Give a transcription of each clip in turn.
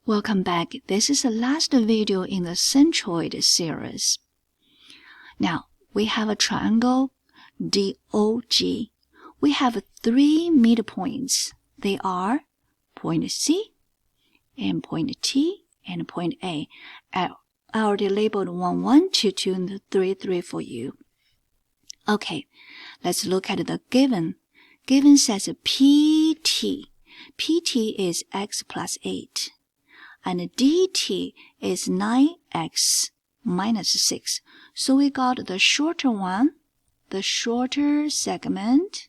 Welcome back. This is the last video in the Centroid series. Now, we have a triangle DOG. We have 3 midpoints. They are point C, and point T, and point A. I already labeled 1, 1, 2, 2, and 3, 3 for you. Okay, let's look at the given. Given says PT. PT is x plus 8. And dt is 9x minus 6. So we got the shorter one, the shorter segment,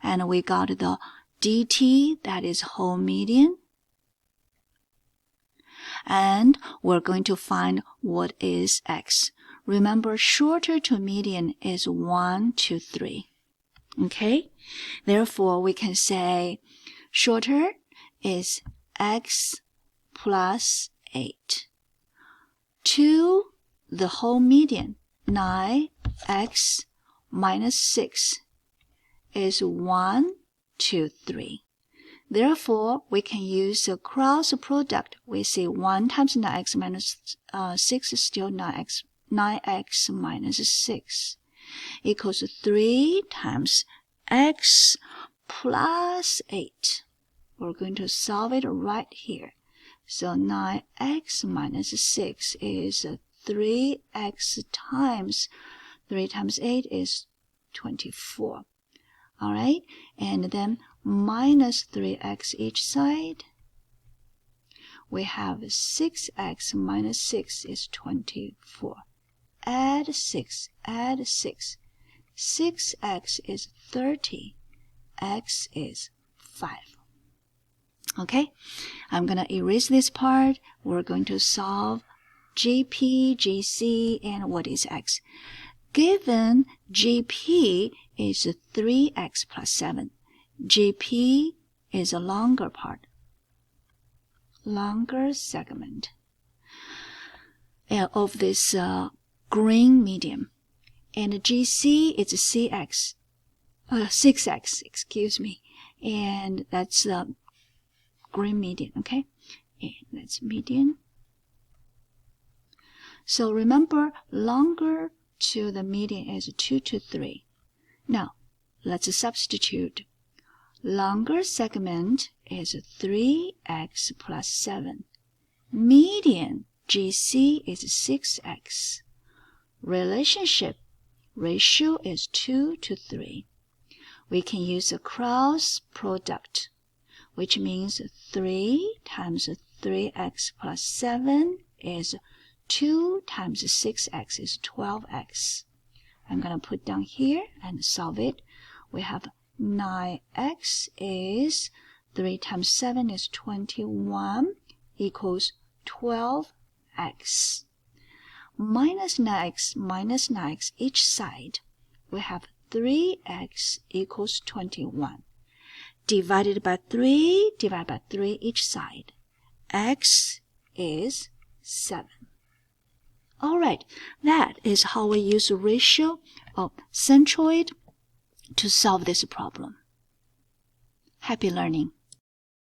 and we got the dt, that is whole median. And we're going to find what is x. Remember, shorter to median is 1 to 3. Okay? Therefore, we can say shorter is x plus 8 to the whole median, 9x minus 6 is 1 to 3. Therefore, we can use the cross product. We say 1 times 9x minus 6 is still 9x minus 6 equals 3 times x plus 8. We're going to solve it right here. So 9x minus 6 is 3x times 3 times 8 is 24. Alright, and then minus 3x each side. We have 6x minus 6 is 24. Add 6, add 6. 6x is 30. X is 5. Okay, I'm going to erase this part. We're going to solve GP, GC, and what is x. Given GP is 3x plus 7. GP is a longer part, longer segment of this green medium. And GC is CX, 6x, excuse me. And that's the green median, okay? And that's median. So remember, longer to the median is 2 to 3. Now, let's substitute. Longer segment is 3x plus 7. Median, GC, is 6x. Ratio is 2 to 3. We can use a cross product, which means 3 times 3x plus 7 is 2 times 6x is 12x. I'm going to put down here and solve it. We have 9x is 3 times 7 is 21 equals 12x. Minus 9x each side. We have 3x equals 21. Divided by 3 each side. X is 7. Alright, that is how we use ratio of centroid to solve this problem. Happy learning!